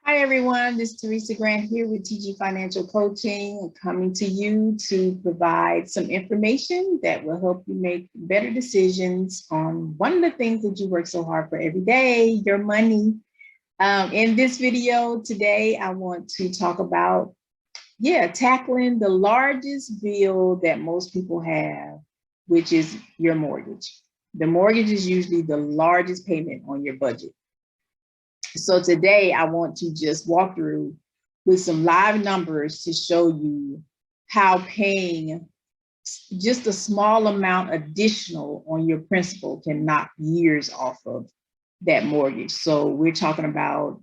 Hi, everyone. This is Teresa Grant here with TG Financial Coaching, coming to you to provide some information that will help you make better decisions on one of the things that you work so hard for every day, your money. In this video today, I want to talk about, tackling the largest bill that most people have, which is your mortgage. The mortgage is usually the largest payment on your budget. So today I want to just walk through with some live numbers to show you how paying just a small amount additional on your principal can knock years off of that mortgage. So we're talking about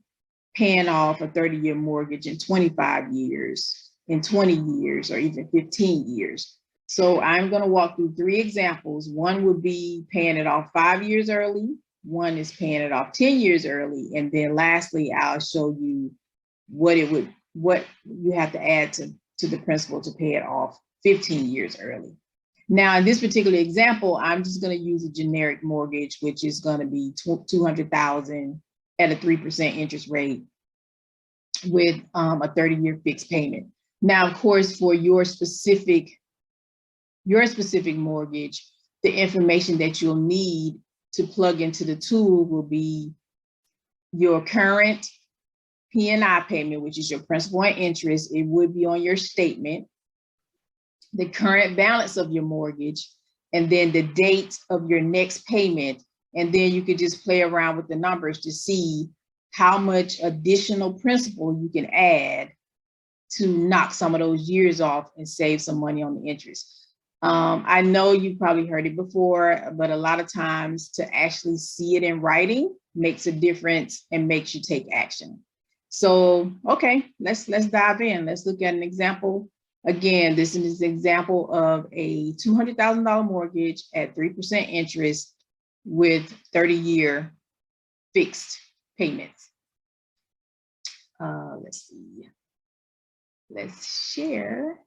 paying off a 30-year mortgage in 25 years, in 20 years, or even 15 years. So I'm going to walk through three examples. One would be paying it off 5 years early. One is paying it off 10 years early. And then lastly, I'll show you what you have to add to the principal to pay it off 15 years early. Now, in this particular example, I'm just going to use a generic mortgage, which is going to be $200,000 at a 3% interest rate with a 30-year fixed payment. Now, of course, for your specific mortgage, the information that you'll need to plug into the tool will be your current P&I payment, which is your principal and interest. It would be on your statement, the current balance of your mortgage, and then the date of your next payment. And then you could just play around with the numbers to see how much additional principal you can add to knock some of those years off and save some money on the interest. I know you've probably heard it before, but a lot of times to actually see it in writing makes a difference and makes you take action. So, okay, let's dive in. Let's look at an example. Again, this is an example of a $200,000 mortgage at 3% interest with 30-year fixed payments. Let's see. Let's share.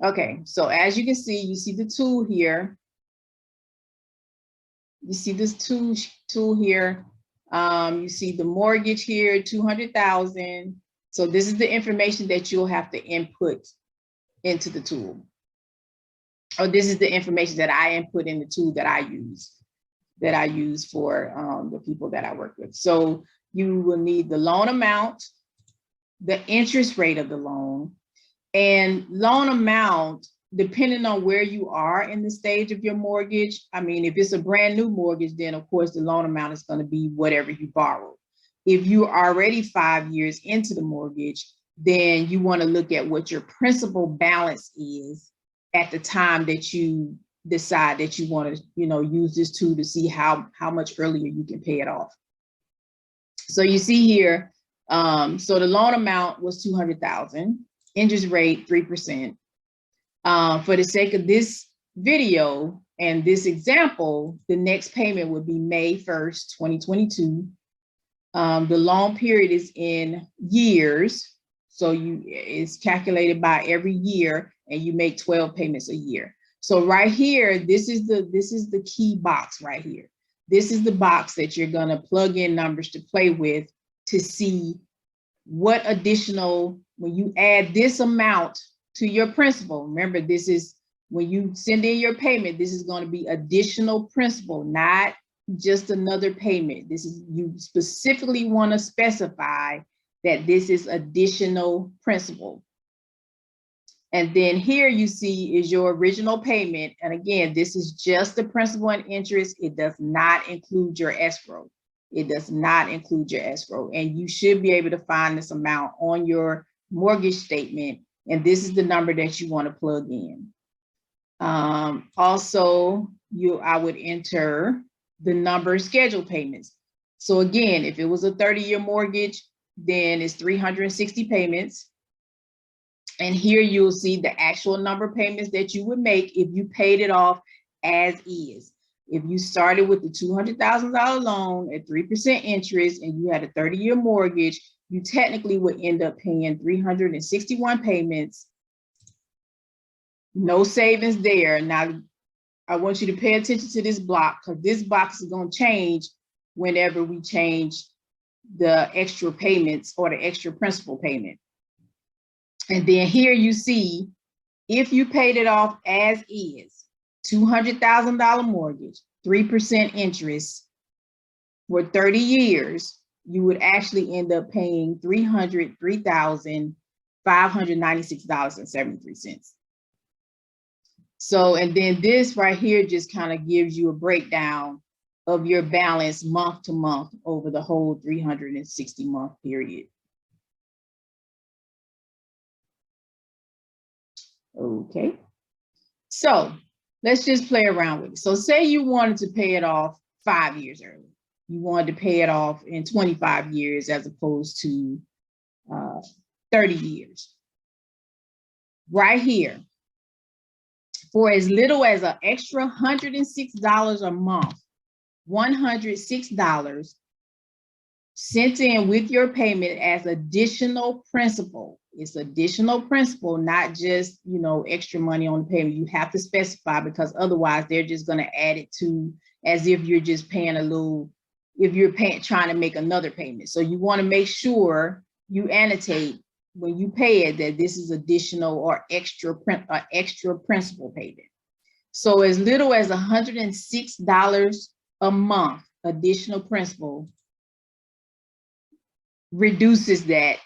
Okay, so as you can see, you see the tool here. You see this tool here. You see the mortgage here, 200,000. So this is the information that you'll have to input into the tool. Or this is the information that I input in the tool that I use for the people that I work with. So you will need the loan amount, the interest rate of the loan, and loan amount, depending on where you are in the stage of your mortgage. I mean, if it's a brand new mortgage, then of course the loan amount is going to be whatever you borrow. If you're already 5 years into the mortgage, then you want to look at what your principal balance is at the time that you decide that you want to, use this tool to see how much earlier you can pay it off. So you see here, so the loan amount was 200,000. Interest rate 3%. For the sake of this video and this example, the next payment would be May 1st, 2022. The loan period is in years, so it's calculated by every year, and you make 12 payments a year. So right here, this is the key box right here. This is the box that you're going to plug in numbers to play with to see what additional, when you add this amount to your principal. Remember, this is when you send in your payment, this is going to be additional principal, not just another payment. This is, you specifically want to specify that this is additional principal. And then here you see is your original payment. And again, this is just the principal and interest. It does not include your escrow. It does not include your escrow. And you should be able to find this amount on your mortgage statement. And this is the number that you want to plug in. Also, I would enter the number of scheduled payments. So again, if it was a 30-year mortgage, then it's 360 payments. And here you'll see the actual number of payments that you would make if you paid it off as is. If you started with the $200,000 loan at 3% interest and you had a 30-year mortgage, you technically would end up paying 361 payments. No savings there. Now, I want you to pay attention to this block because this box is going to change whenever we change the extra payments or the extra principal payment. And then here you see, if you paid it off as is, $200,000 mortgage, 3% interest for 30 years, you would actually end up paying $303,596.73. So, and then this right here just kind of gives you a breakdown of your balance month to month over the whole 360-month period. Okay, so let's just play around with it. So say you wanted to pay it off 5 years early. You wanted to pay it off in 25 years as opposed to 30 years. Right here, for as little as an extra $106 a month, $106 sent in with your payment as additional principal. It's additional principal, not just, you know, extra money on the payment. You have to specify because otherwise they're just going to add it to as if you're just paying a little, if you're trying to make another payment. So you want to make sure you annotate when you pay it that this is additional or extra principal payment. So as little as $106 a month additional principal reduces that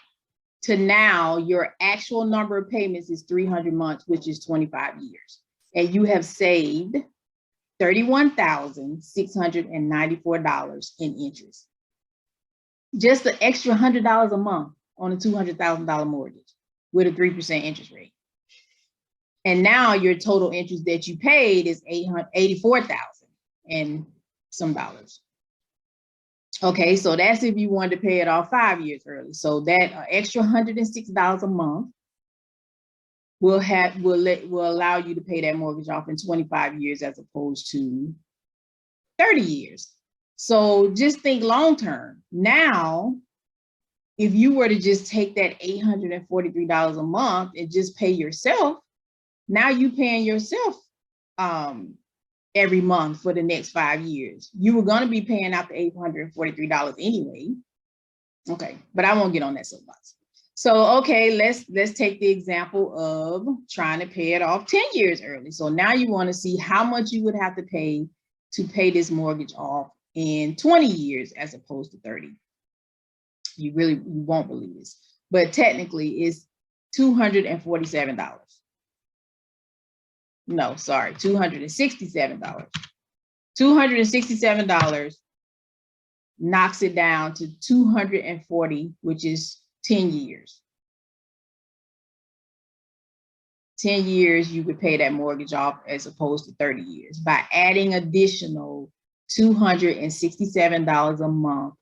to now your actual number of payments is 300 months, which is 25 years. And you have saved $31,694 in interest. Just the extra $100 a month on a $200,000 mortgage with a 3% interest rate. And now your total interest that you paid is $84,000 and some dollars. Okay, so that's if you wanted to pay it off 5 years early. So that extra $106 a month will allow you to pay that mortgage off in 25 years as opposed to 30 years. So just think long term. Now, if you were to just take that $843 a month and just pay yourself, now you paying yourself every month for the next 5 years. You were going to be paying out the $843 anyway. Okay, but I won't get on that soapbox. So, okay, let's take the example of trying to pay it off 10 years early. So now you want to see how much you would have to pay this mortgage off in 20 years as opposed to 30. You won't believe this, but technically it's $247. No, sorry, $267. $267 knocks it down to 240, which is 10 years. 10 years, you could pay that mortgage off as opposed to 30 years by adding additional $267 a month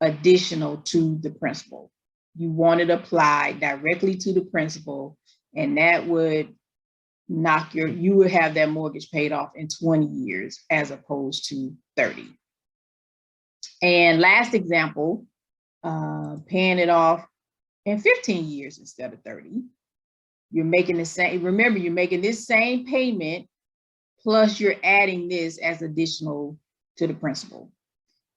additional to the principal. You want it applied directly to the principal, and that would you would have that mortgage paid off in 20 years as opposed to 30. And last example, paying it off in 15 years instead of 30. You're making the same, remember, you're making this same payment, plus you're adding this as additional to the principal.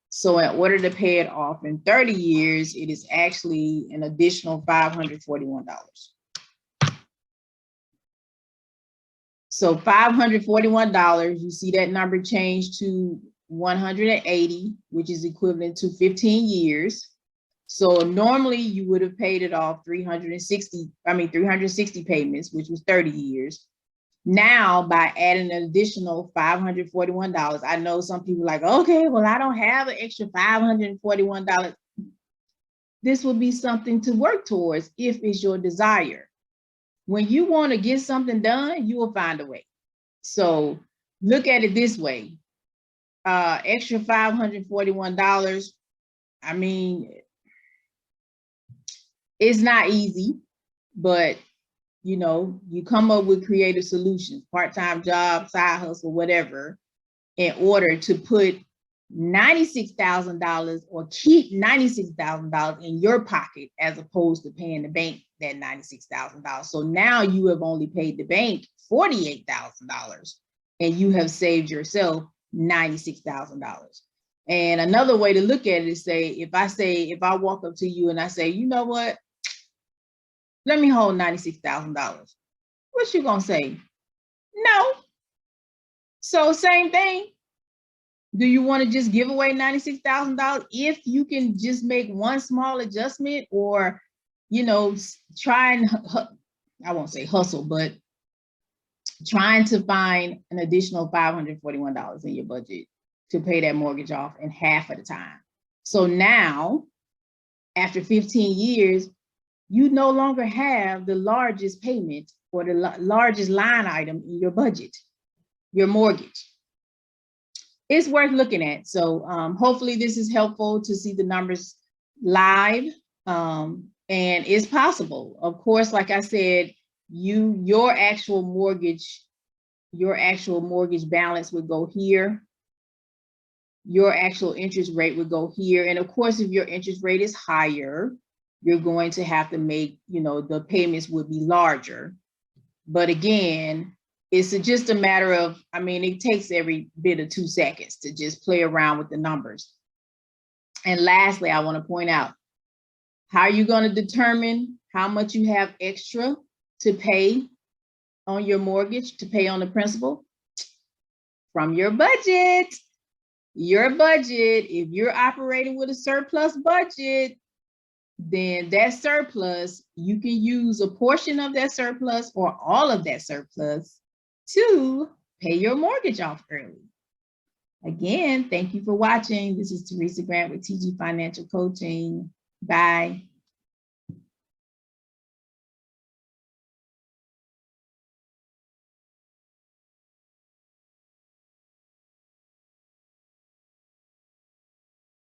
So in order to pay it off in 30 years, it is actually an additional $541. So $541, you see that number change to 180, which is equivalent to 15 years. So normally you would have paid it off 360 payments, which was 30 years. Now, by adding an additional $541, I know some people are like, okay, well, I don't have an extra $541. This will be something to work towards if it's your desire. When you want to get something done, you will find a way. So look at it this way. Extra $541, I mean, it's not easy, but you know, you come up with creative solutions, part-time job, side hustle, whatever, in order to put $96,000 or keep $96,000 in your pocket as opposed to paying the bank that $96,000. So now you have only paid the bank $48,000 and you have saved yourself $96,000. And another way to look at it is if I walk up to you and I say, you know what, let me hold $96,000. What you gonna say? No. So same thing. Do you want to just give away $96,000 if you can just make one small adjustment, or, you know, try and, I won't say hustle, but trying to find an additional $541 in your budget to pay that mortgage off in half of the time. So now, after 15 years, you no longer have the largest payment or the largest line item in your budget, your mortgage. It's worth looking at. So hopefully this is helpful to see the numbers live, and it's possible. Of course, like I said, your actual mortgage balance would go here. Your actual interest rate would go here. And of course, if your interest rate is higher, you're going to have to make, you know, the payments would be larger. But again, it's just a matter of, I mean, it takes every bit of 2 seconds to just play around with the numbers. And lastly, I want to point out, how are you going to determine how much you have extra to pay on your mortgage, to pay on the principal? From your budget. Your budget, if you're operating with a surplus budget, then that surplus, you can use a portion of that surplus or all of that surplus to pay your mortgage off early. Again, thank you for watching. This is Teresa Grant with TG Financial Coaching. Bye.